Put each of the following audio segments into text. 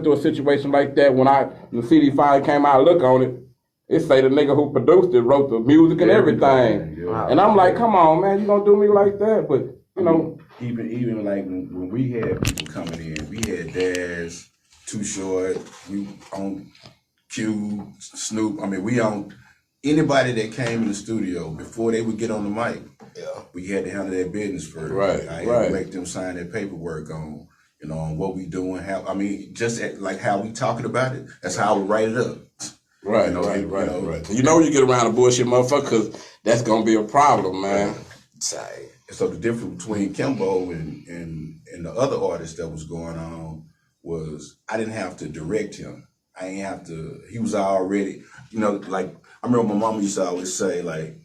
through a situation like that, when the CD finally came out, I look on it, it say the nigga who produced it wrote the music and everything. Yeah. And I'm like, come on, man, you gonna do me like that? But you know, even like when we had people coming in, we had Daz, Too Short, we on Q, Snoop. I mean, we on anybody that came in the studio before they would get on the mic. Yeah, we had to handle their business first. Right, I had to make them sign their paperwork on, on what we doing. Like how we talking about it. That's how we write it up. Right, right. So you get around a bullshit motherfucker, because that's gonna be a problem, man. So the difference between Kimbo and the other artists that was going on was I didn't have to direct him. I ain't have to. He was already, like I remember my mama used to always say, like,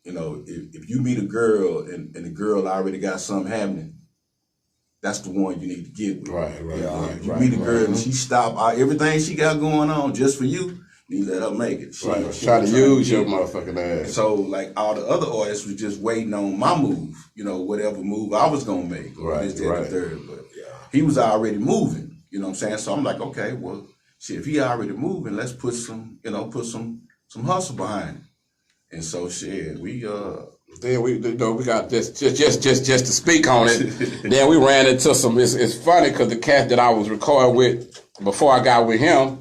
if you meet a girl and the girl already got something happening, that's the one you need to get with. Right. If you meet a girl and she stop everything she got going on just for you, you let her make it. She try to use your motherfucking ass. So like all the other artists was just waiting on my move, whatever move I was gonna make. This, that, and the third. But he was already moving, you know what I'm saying? So I'm like, okay, well, shit, if he already moving, let's put some hustle behind it. And so shit, we got just to speak on it. Then we ran into some. It's funny because the cat that I was recording with before I got with him,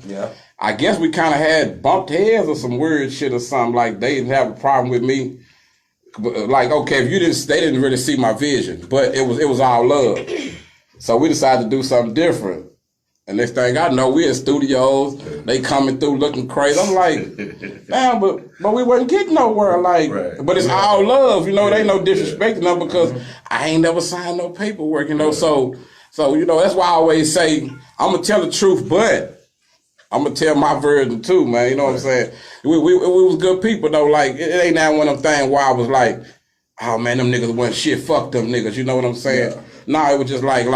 I guess we kind of had bumped heads or some weird shit or something. Like they didn't have a problem with me. Like, okay, if they didn't really see my vision, but it was all love. So we decided to do something different. And next thing I know, we in studios, they coming through looking crazy. I'm like, damn, but we wasn't getting nowhere. Like, but it's all love, there ain't no disrespect them because I ain't never signed no paperwork, So that's why I always say I'm gonna tell the truth, but I'm gonna tell my version too, man. You know what I'm saying? We was good people though. Like it ain't that one of them things where I was like, oh man, them niggas wasn't shit. Fuck them niggas. You know what I'm saying? Yeah. No, it was just like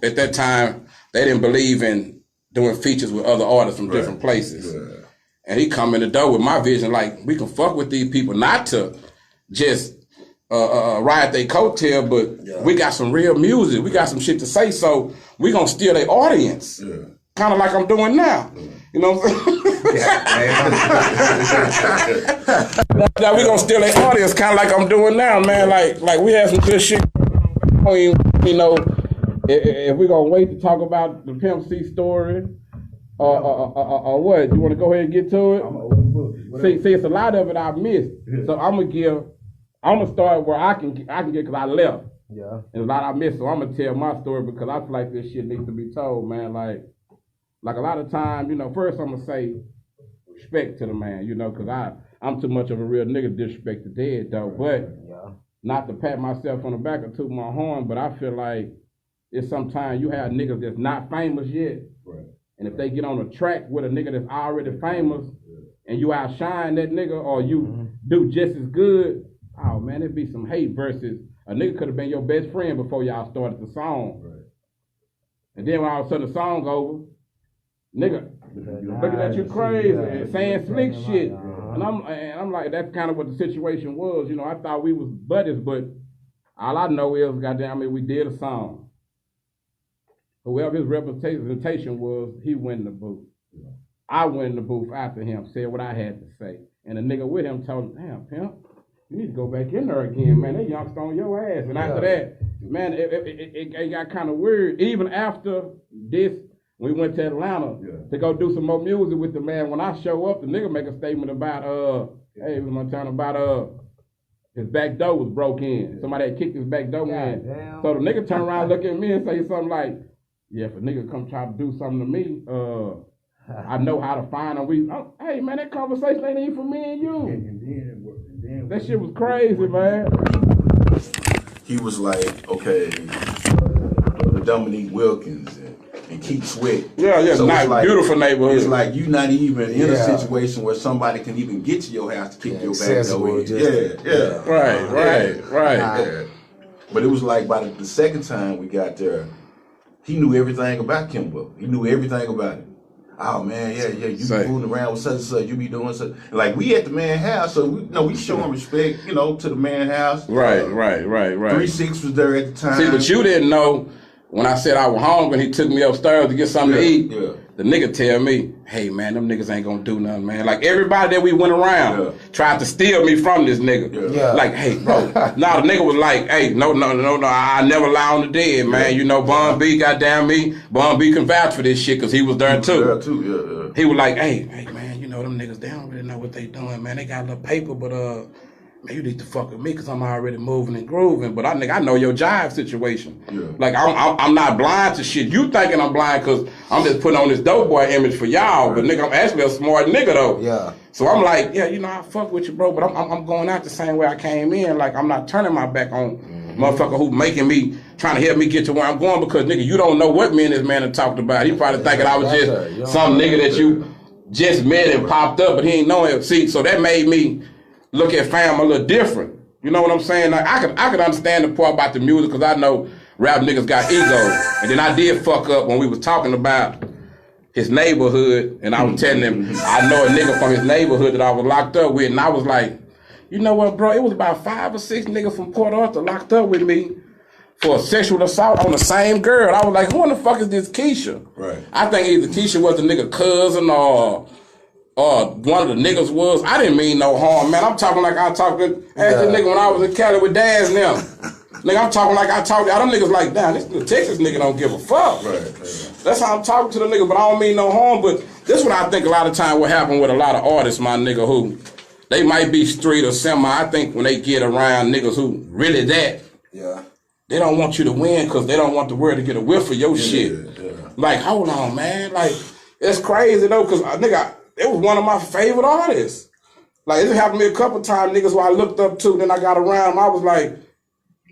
at that time. They didn't believe in doing features with other artists from different places. Yeah. And he come in the door with my vision, like, we can fuck with these people, not to just ride their coattail, but we got some real music. We got some shit to say, so we gonna steal their audience. Yeah. Kind of like I'm doing now. Yeah. You know what I'm saying? Now we gonna steal their audience, kind of like I'm doing now, man. Like we had some good shit. If we're going to wait to talk about the Pimp C story, or what? You want to go ahead and get to it? See, it's a lot of it I missed. So I'm going to start where I can get, because I left. Yeah. And a lot I missed, so I'm going to tell my story because I feel like this shit needs to be told, man. Like a lot of times, first I'm going to say respect to the man, because I'm too much of a real nigga to disrespect the dead, though. But not to pat myself on the back or toot my horn, but I feel like it's sometimes you have niggas that's not famous yet. Right. And if they get on a track with a nigga that's already famous and you outshine that nigga or you do just as good, oh man, it'd be some hate versus a nigga could have been your best friend before y'all started the song. Right. And then when all of a sudden the song's over, nigga looking at you crazy and saying slick shit. And I'm like, that's kind of what the situation was. I thought we was buddies, but all I know is, goddamn it, we did a song. Whoever his representation was, he went in the booth. Yeah. I went in the booth after him, said what I had to say. And the nigga with him told him, damn, Pimp, you need to go back in there again, man. That youngster on your ass. And after that, man, it got kind of weird. Even after this, we went to Atlanta to go do some more music with the man. When I show up, the nigga make a statement about, hey, it was my turn about, his back door was broke in. Somebody had kicked his back door in. Damn. So the nigga turn around, look at me and say something like, yeah, if a nigga come try to do something to me, I know how to find him. Hey, man, that conversation ain't even for me and you. And then that shit was crazy, man. He was like, okay, Dominique Wilkins and Keith Sweat. Yeah, so nice, like, beautiful neighborhood. It's like you not even in a situation where somebody can even get to your house to kick your back door in. Right. But it was like by the second time we got there, he knew everything about Kimbo. He knew everything about it. Oh man, you be fooling around with such and such, you be doing such. Like we at the man house, so we showing respect, to the man house. Right. 3-6 was there at the time. See, but you didn't know when I said I was hungry and he took me upstairs to get something to eat, the nigga tell me, hey man, them niggas ain't gonna do nothing, man. Like everybody that we went around tried to steal me from this nigga. Like, hey bro, now the nigga was like, hey, no, I never lie on the dead, man. You know, Bun B, goddamn me, Bun B can vouch for this shit because he was there too. He was like, hey man, you know them niggas, they don't really know what they doing, man. They got a little paper, but man, you need to fuck with me because I'm already moving and grooving. But I know your jive situation. Like, I'm not blind to shit. You thinking I'm blind because I'm just putting on this dope boy image for y'all. But nigga, I'm actually a smart nigga though. So I'm like, you know, I fuck with you, bro. But I'm going out the same way I came in. Like, I'm not turning my back on motherfucker who making me, trying to help me get to where I'm going because nigga, you don't know what me and this man have talked about. He probably thinking I was just some nigga that you just met and popped up, but he ain't know him. See, so that made me look at fam a little different. You know what I'm saying? Like I could understand the part about the music because I know rap niggas got egos. And then I did fuck up when we was talking about his neighborhood and I was telling him I know a nigga from his neighborhood that I was locked up with, and I was like, you know what, bro? It was about 5 or 6 niggas from Port Arthur locked up with me for a sexual assault on the same girl. I was like, who in the fuck is this Keisha? Right. I think either Keisha was the nigga cousin or one of the niggas was. I didn't mean no harm, man. I'm talking like I talked to this nigga when I was in Cali with Daz and them. Nigga, I'm talking like I talked to them niggas like, damn, this Texas nigga don't give a fuck. Right. That's how I'm talking to the nigga, but I don't mean no harm. But this is what I think a lot of time what happen with a lot of artists, my nigga, who they might be street or semi. I think when they get around niggas who really that, they don't want you to win because they don't want the world to get a whiff of your shit. Like, hold on, man. Like, it's crazy though, because nigga, it was one of my favorite artists. Like, it happened to me a couple times, niggas who I looked up to, then I got around them, I was like,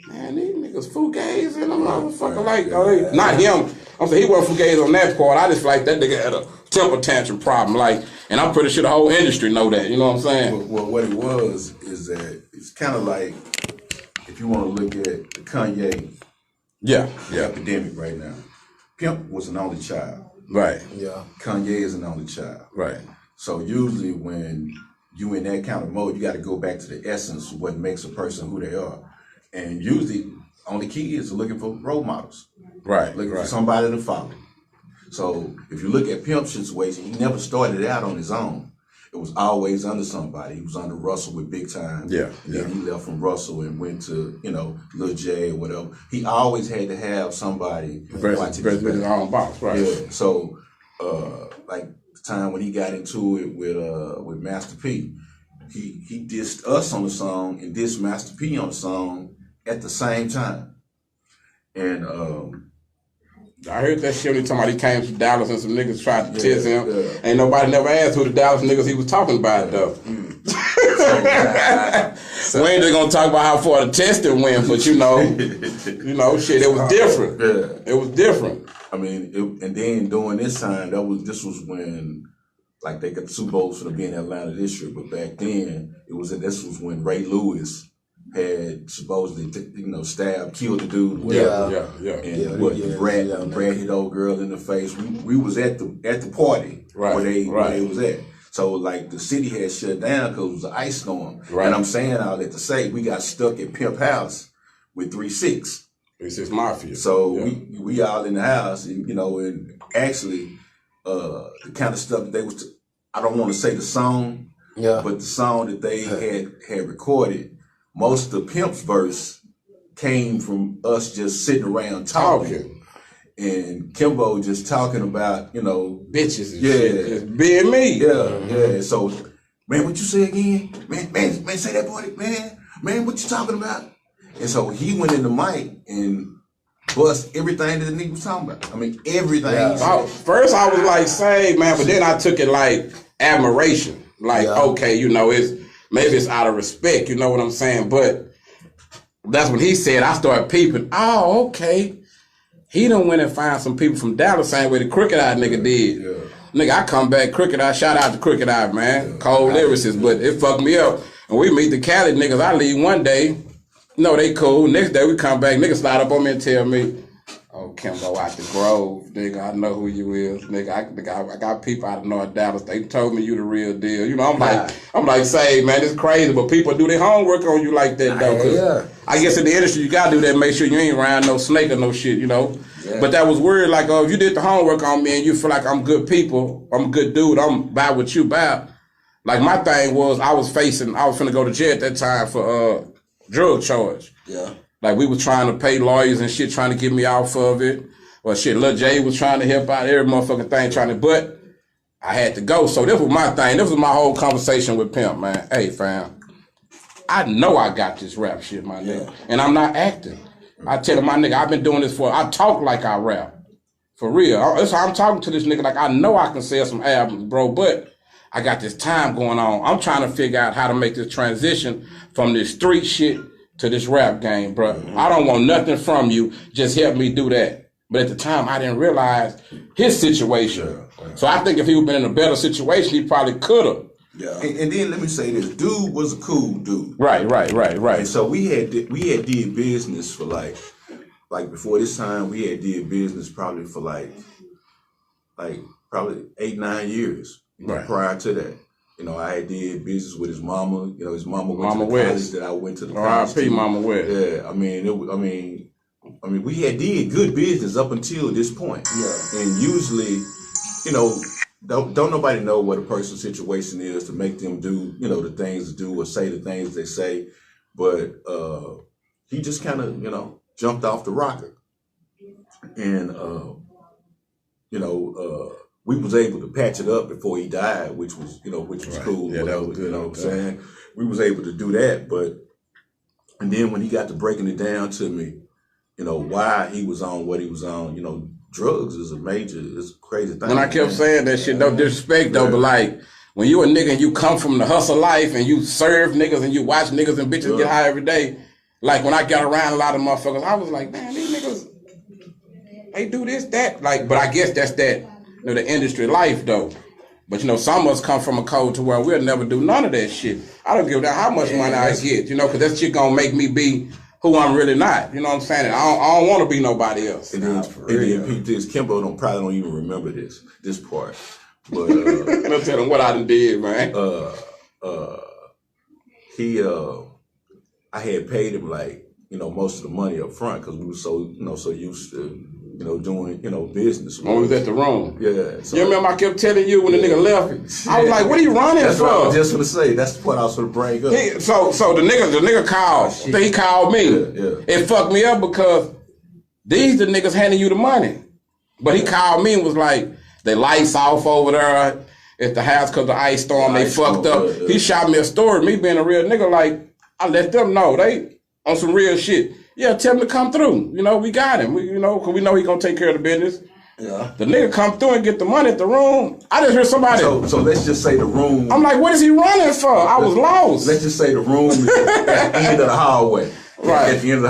man, these niggas fugazi and I'm motherfucker like, not him. I'm saying he wasn't fugazi on that part. I just feel like that nigga had a temper tantrum problem. Like, and I'm pretty sure the whole industry know that, you know what I'm saying? Well, what it was is that it's kind of like, if you want to look at the Kanye epidemic right now, Pimp was an only child. Right. Yeah. Kanye is an only child. Right. So usually when you in that kind of mode, you got to go back to the essence of what makes a person who they are. And usually only kids are looking for role models. Right. Looking for somebody to follow. So if you look at Pimp's situation, he never started out on his own. It was always under somebody. He was under Russell with Big Time. Yeah. And then he left from Russell and went to, you know, Lil J or whatever. He always had to have somebody watching his own box, right? Yeah. So like the time when he got into it with Master P, he dissed us on the song and dissed Master P on the song at the same time. And I heard that shit when he came to Dallas and some niggas tried to test him. Ain't nobody never asked who the Dallas niggas he was talking about though. We ain't just gonna talk about how far the testing went, but you know, shit, it was different. It was different. I mean, and then during this time, this was when, like, they got the Super Bowls for to be in Atlanta this year, but back then this was when Ray Lewis had supposedly, stabbed, killed the dude, whatever. And Brad hit old girl in the face. We was at the party where they was at. So like the city had shut down because it was an ice storm. Right. And I'm saying all that to say we got stuck at Pimp House with 3-6. 3-6 Mafia. So we all in the house, and and actually the kind of stuff that they was. I don't want to say the song, but the song that they had recorded. Most of the Pimp's verse came from us just sitting around talking. And Kimbo just talking about, bitches and shit. Just being me. Yeah. So, man, what you say again? Man, say that boy, man, what you talking about? And so he went in the mic and bust everything that the nigga was talking about. I mean, everything. Yeah. First I was like, say, man, but then I took it like admiration. Like, okay, maybe it's out of respect, you know what I'm saying? But that's when he said, I started peeping. Oh, okay. He done went and find some people from Dallas, same way the Crooked Eye nigga did. Yeah. Nigga, I come back, Crooked Eye, shout out to Crooked Eye, man. Cold lyricist, but it fucked me up. And we meet the Cali niggas, I leave one day, they cool. Next day we come back, niggas slide up on me and tell me, oh know, Kimbo out the Grove, nigga, I know who you is, nigga. I got people out of North Dallas. They told me you the real deal. You know, I'm like, say, man, it's crazy, but people do their homework on you like that though. Cause I guess in the industry you gotta do that. Make sure you ain't around no snake or no shit, you know. Yeah. But that was weird. Like, if you did the homework on me and you feel like I'm good people, I'm a good dude, I'm about what you about. Like my thing was, I was finna go to jail at that time for drug charge. Yeah. Like we was trying to pay lawyers and shit, trying to get me off of it. Or shit, Lil J was trying to help out every motherfucking thing, but I had to go. So this was my thing. This was my whole conversation with Pimp, man. Hey, fam, I know I got this rap shit, my nigga. And I'm not acting. I tell him, my nigga, I've been doing this I talk like I rap. For real. I'm talking to this nigga like I know I can sell some albums, bro, but I got this time going on. I'm trying to figure out how to make this transition from this street shit to this rap game, bro. I don't want nothing from you. Just help me do that. But at the time, I didn't realize his situation. So I think if he would been in a better situation, he probably could have. Yeah. And then let me say this: dude was a cool dude. Right. And so we had did business for like before this time, we had did business probably for like probably 8-9 years. Right. Prior to that. You know, I did business with his mama. You know, his mama went to the college that I went to the college. R.I.P. Mama West. Yeah, I mean, we had did good business up until this point. Yeah. And usually, you know, don't nobody know what a person's situation is to make them do, you know, the things to do or say the things they say. But he just kind of, you know, jumped off the rocker. And, we was able to patch it up before he died, which was cool. Yeah, that was good. You know what I'm saying? We was able to do that, and then when he got to breaking it down to me, you know, why he was on what he was on, you know, drugs is it's a crazy thing. When I kept saying that shit, no disrespect though, but like, when you a nigga and you come from the hustle life and you serve niggas and you watch niggas and bitches get high every day, like when I got around a lot of motherfuckers, I was like, man, these niggas, they do this, that. Like, but I guess that's that. You know, the industry life though. But you know, some of us come from a code to where we'll never do none of that shit. I don't give a damn how much money I get, you know, because that shit gonna make me be who I'm really not. You know what I'm saying? I don't want to be nobody else. And then peep this, Kimbo probably don't even remember this part. But I'll tell him what I done did, man. I had paid him like, you know, most of the money up front because we were so used to, you know, doing, you know, business. When we was at the room. Yeah. So, you remember I kept telling you when the nigga left, I was like, what are you running that's for? What I was just gonna say. That's the point I was gonna bring up. So the nigga called. He called me. Yeah. It fucked me up because these the niggas handing you the money. But he called me and was like, the lights off over there at the house because the ice storm, they fucked up. Yeah. He shot me a story, me being a real nigga, like, I let them know. They on some real shit. Yeah, tell him to come through. You know, we got him. Cause we know he gonna take care of the business. Yeah. The nigga come through and get the money at the room. I just heard somebody. So let's just say the room. I'm like, what is he running for? I was lost. Let's just say the room is at the end of the hallway. Right. At the end of the